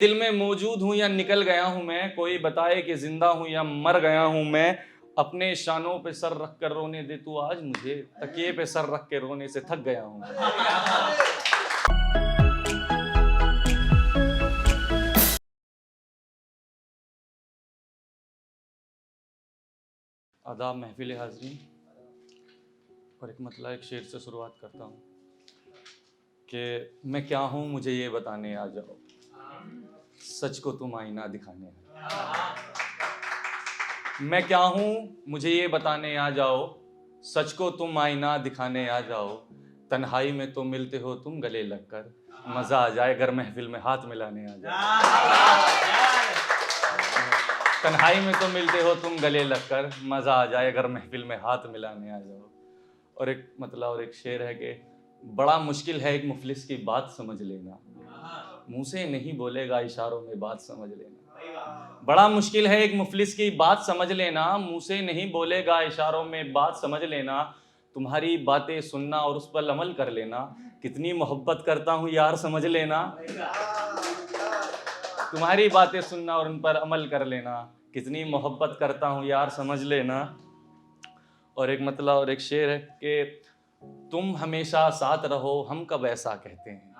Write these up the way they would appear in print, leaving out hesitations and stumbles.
दिल में मौजूद हूँ या निकल गया हूँ मैं, कोई बताए कि जिंदा हूँ या मर गया हूँ मैं। अपने शानों पे सर रख कर रोने दे तू आज मुझे, तकिए पे सर रख के रोने से थक गया हूँ। आदाब महफिल हाज़रीन, और एक शेर से शुरुआत करता हूँ कि मैं क्या हूँ मुझे ये बताने आ जाओ, सच को तुम आईना दिखाने आ जाओ। मैं क्या हूँ मुझे ये बताने आ जाओ, सच को तुम आईना दिखाने आ जाओ। तन्हाई में तो मिलते हो तुम गले लगकर, मज़ा आ जाए अगर महफिल में हाथ मिलाने आ जाओ। तन्हाई में तो मिलते हो तुम गले लगकर, मज़ा आ जाए अगर महफिल में हाथ मिलाने आ जाओ। और एक शेर है कि बड़ा मुश्किल है एक मुफलिस की बात समझ लेना, मुंह से नहीं बोलेगा इशारों में बात समझ लेना। बड़ा मुश्किल है एक मुफलिस की बात समझ लेना, मुंह से नहीं बोलेगा इशारों में बात समझ लेना। तुम्हारी बातें सुनना और उस पर अमल कर लेना, कितनी मोहब्बत करता हूँ यार समझ लेना। तुम्हारी बातें सुनना और उन पर अमल कर लेना, कितनी मोहब्बत करता हूँ यार समझ लेना। और एक शेर है कि तुम हमेशा साथ रहो हम कब ऐसा कहते हैं,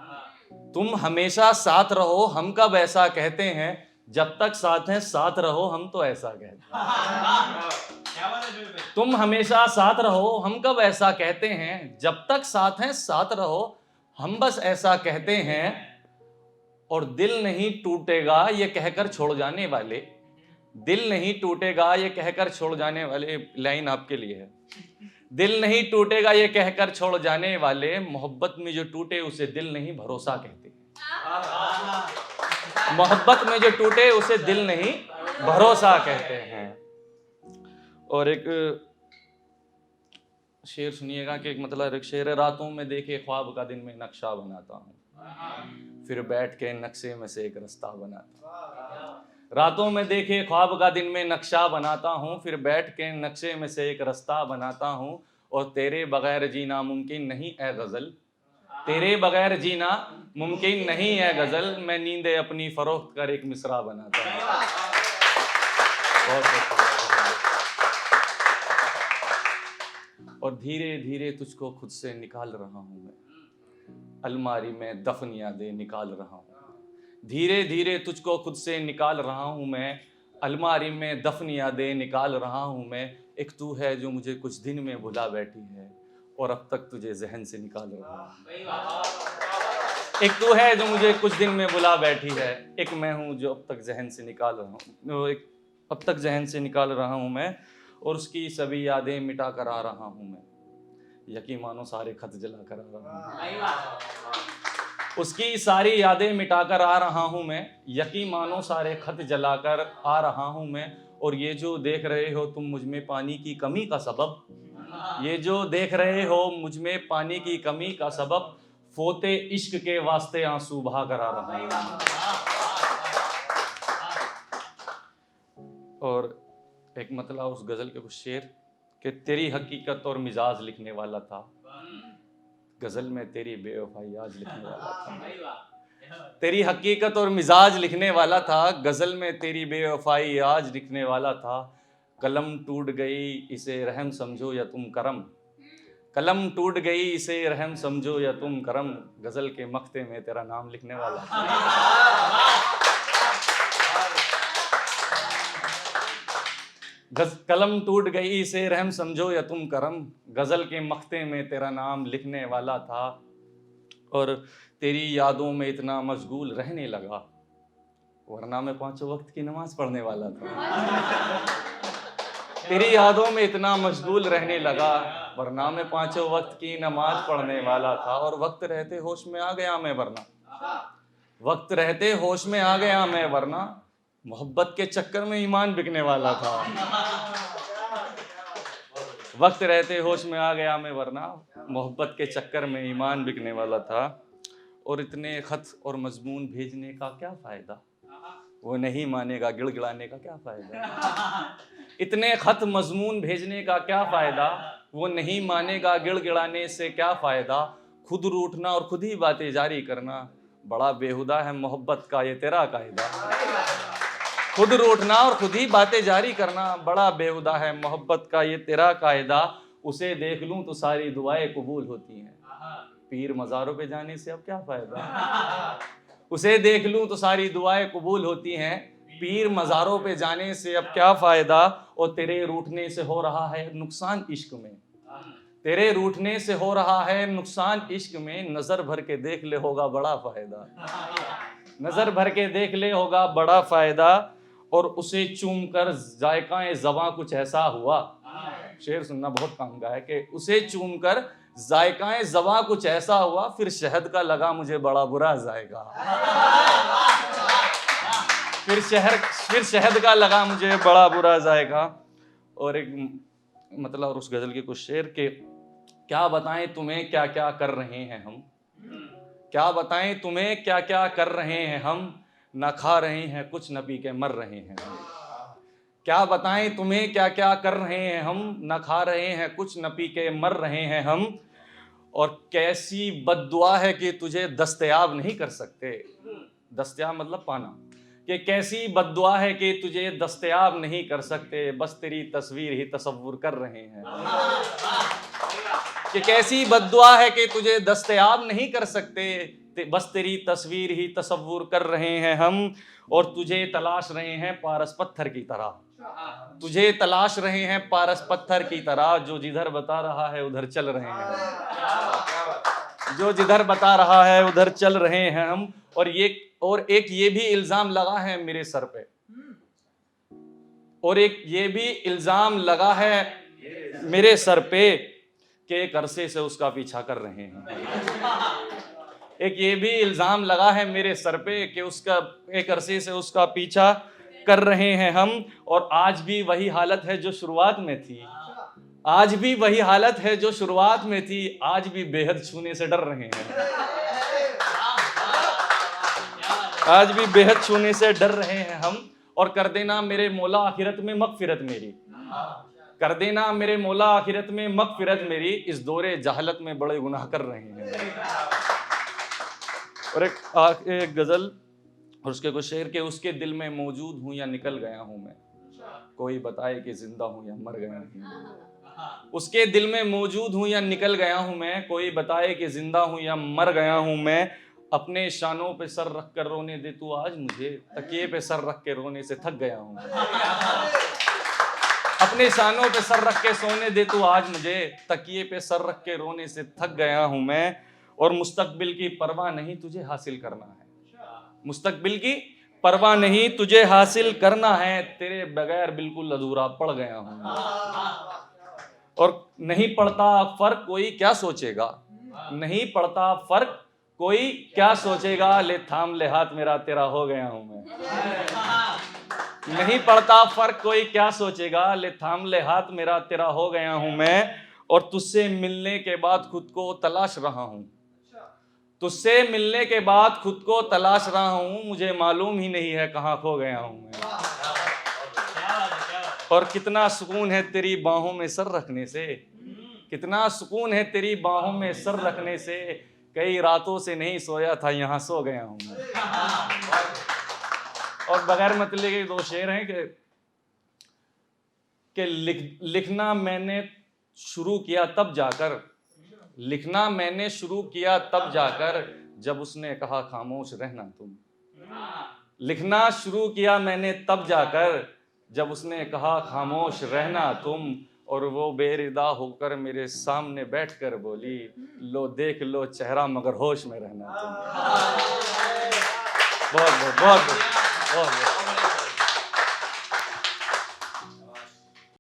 तुम हमेशा साथ रहो हम कब ऐसा कहते हैं, जब तक साथ हैं साथ रहो हम तो ऐसा कहते हैं। तुम हमेशा साथ रहो हम कब ऐसा कहते हैं, जब तक साथ हैं साथ रहो हम बस ऐसा कहते हैं। और दिल नहीं टूटेगा ये कहकर छोड़ जाने वाले, दिल नहीं टूटेगा ये कहकर छोड़ जाने वाले, लाइन आपके लिए है। दिल नहीं टूटेगा ये कहकर छोड़ जाने वाले, मोहब्बत में जो टूटे उसे दिल नहीं भरोसा कहते। मोहब्बत में जो टूटे उसे दिल नहीं भरोसा कहते हैं। और एक शेर सुनिएगा कि एक शेर है, रातों में देखे ख्वाब का दिन में नक्शा बनाता हूँ, फिर बैठ के नक्शे में से एक रास्ता बनाता हूँ। रातों में देखे ख्वाब का दिन में नक्शा बनाता हूँ, फिर बैठ के नक्शे में से एक रास्ता बनाता हूँ। और तेरे बगैर जीना मुमकिन नहीं है गज़ल, तेरे बगैर जीना मुमकिन नहीं है गज़ल, मैं नींदें अपनी फरोख्त कर एक मिसरा बनाता हूँ। बहुत और धीरे धीरे तुझको खुद से निकाल रहा हूँ मैं, अलमारी में दफन यादें निकाल रहा हूँ। धीरे धीरे तुझको खुद से निकाल रहा हूँ मैं, अलमारी में दफन यादें निकाल रहा हूँ मैं। एक तू है जो मुझे कुछ दिन में भुला बैठी है, और अब तक तुझे जहन से निकाल रहा हूँ। एक तू है जो मुझे कुछ दिन में भुला बैठी है, एक मैं हूँ जो अब तक जहन से निकाल रहा हूँ, अब तक जहन से निकाल रहा हूँ मैं। और उसकी सभी यादें मिटा कर आ रहा हूँ मैं, यकीन मानो सारे खत जला कर आ रहा हूँ। उसकी सारी यादें मिटाकर आ रहा हूँ मैं, यकीन मानो सारे खत जलाकर आ रहा हूँ मैं। और ये जो देख रहे हो तुम मुझ में पानी की कमी का सबब, ये जो देख रहे हो मुझ में पानी की कमी का सबब, फोते इश्क के वास्ते आंसू बहा कर आ रहा हूँ। और उस गजल के कुछ शेर कि तेरी हकीकत और मिजाज लिखने वाला था, गजल में तेरी बेवफाई आज लिखने वाला था। तेरी हकीकत और मिजाज लिखने वाला था, गजल में तेरी बेवफाई आज लिखने वाला था। कलम टूट गई इसे रहम समझो या तुम करम, कलम टूट गई इसे रहम समझो या तुम करम, गजल के मख्ते में तेरा नाम लिखने वाला था। कलम टूट गई इसे रहम समझो या तुम करम, गजल के मख्ते में तेरा नाम लिखने वाला था। और तेरी यादों में इतना मशगूल रहने लगा, वरना मैं 5 वक्त की नमाज पढ़ने वाला था। तेरी यादों में इतना मशगूल रहने लगा, वरना मैं 5 वक्त की नमाज पढ़ने वाला था। और वक्त रहते होश में आ गया मैं वरना, वक्त रहते होश में आ गया मैं वरना, मोहब्बत के चक्कर में ईमान बिकने वाला था। वक्त रहते होश में आ गया मैं वरना, मोहब्बत के चक्कर में ईमान बिकने वाला था। और इतने खत और मजमून भेजने का क्या फ़ायदा, वो नहीं मानेगा गिड़गिड़ाने का क्या फ़ायदा। इतने खत मजमून भेजने का क्या फ़ायदा, वो नहीं मानेगा गिड़गिड़ाने से क्या फ़ायदा। खुद रूठना और खुद ही बातें जारी करना, बड़ा बेहुदा है मोहब्बत का ये तेरा कायदा, खुद रूठना और खुद ही बातें जारी करना, बड़ा बेहुदा है मोहब्बत का ये तेरा कायदा, उसे देख लूं तो सारी दुआएं कबूल होती हैं, पीर मज़ारों पे जाने से अब क्या फायदा, उसे देख लूं तो सारी दुआएं कबूल होती हैं, पीर मज़ारों पे जाने से अब क्या फ़ायदा, और तेरे रूठने से हो रहा है नुकसान इश्क में, तेरे रूठने से हो रहा है नुकसान इश्क में, नज़र भर के देख ले होगा बड़ा फ़ायदा, नज़र भर के देख ले होगा बड़ा फ़ायदा, और उसे चूम कर जायकाए ज़बां कुछ ऐसा हुआ, शेर सुनना बहुत काम का है, कि उसे चूम कर जायकाए ज़बां कुछ ऐसा हुआ, फिर शहद का लगा मुझे बड़ा बुरा जायका, फिर शहद का लगा मुझे बड़ा बुरा जायका। और एक मतलब और उस गज़ल के कुछ शेर के, क्या बताएं तुम्हें क्या क्या कर रहे हैं हम, क्या बताएं तुम्हें क्या क्या कर रहे हैं हम, न खा रहे हैं कुछ न पी के मर रहे हैं हम, क्या बताएं तुम्हें क्या क्या कर रहे हैं हम, न खा रहे हैं कुछ न पी के मर रहे हैं हम, और कैसी बद्दुआ है कि तुझे दस्तयाब नहीं कर सकते, दस्तयाब मतलब पाना, कि कैसी बद्दुआ है कि तुझे दस्तयाब नहीं कर सकते, बस तेरी तस्वीर ही तसव्वुर कर रहे हैं, कि कैसी बद्दुआ है कि तुझे दस्तयाब नहीं कर सकते, बस तेरी तस्वीर ही तसव्वुर कर रहे हैं हम, और तुझे तलाश रहे हैं पारस पत्थर की तरह, तुझे तलाश रहे हैं पारस पत्थर की तरह, जो जिधर बता रहा है उधर चल रहे हैं, जो जिधर बता रहा है उधर चल रहे हैं हम। और एक ये भी इल्जाम लगा है मेरे सर पे, और एक ये भी इल्जाम लगा है मेरे सर पे, कि एक अरसे से उसका पीछा कर रहे हैं, एक ये भी इल्जाम लगा है मेरे सर पे कि उसका एक अरसे से उसका पीछा कर रहे हैं हम, और आज भी वही हालत है जो शुरुआत में थी, आज भी वही हालत है जो शुरुआत में थी, आज भी बेहद छूने से डर रहे हैं, आज भी बेहद छूने से डर रहे हैं हम, और कर देना मेरे मौला आखिरत में मगफिरत मेरी, कर देना मेरे मौला आखिरत में मगफिरत मेरी, इस दौरे जहालत में बड़े गुनाह कर रहे हैं। और एक गजल और उसके कुछ शेर के, उसके दिल में मौजूद हूं या निकल गया हूं मैं, कोई बताए कि जिंदा हूं या मर गया हूं, उसके दिल में मौजूद हूं या निकल गया हूं मैं, कोई बताए कि जिंदा हूं या मर गया हूं मैं, अपने शानों पे सर रख कर रोने दे तू आज मुझे, तकिए पे सर रख के रोने से थक गया हूं, अपने शानों पे सर रख के सोने दे तू आज मुझे, तकिए पे सर रख के रोने से थक गया हूं मैं, और मुस्तकबिल की परवाह नहीं तुझे हासिल करना है, मुस्तकबिल की परवाह नहीं तुझे हासिल करना है, तेरे बगैर बिल्कुल अधूरा पड़ गया हूं, और नहीं पड़ता फर्क कोई क्या सोचेगा, नहीं पड़ता फर्क कोई क्या सोचेगा, ले थाम ले हाथ मेरा तेरा हो गया हूं मैं, नहीं पड़ता फर्क कोई क्या सोचेगा, ले थाम ले हाथ मेरा तेरा हो गया हूं मैं, और तुझसे मिलने के बाद खुद को तलाश रहा हूं, तुझसे मिलने के बाद खुद को तलाश रहा हूं, मुझे मालूम ही नहीं है कहां खो गया हूं मैं, और कितना सुकून है तेरी बाहों में सर रखने से, कितना सुकून है तेरी बाहों में सर रखने से, कई रातों से नहीं सोया था यहाँ सो गया हूं मैं। और बगैर मतलब के दो शेर हैं कि लिखना मैंने शुरू किया तब जाकर, लिखना मैंने शुरू किया तब जाकर, जब उसने कहा खामोश रहना तुम, लिखना शुरू किया मैंने तब जाकर, जब उसने कहा खामोश रहना तुम, और वो बेरिदा होकर मेरे सामने बैठकर बोली, लो देख लो चेहरा मगर होश में रहना तुम। बहुत बहुत बहुत बहुत, बहुत।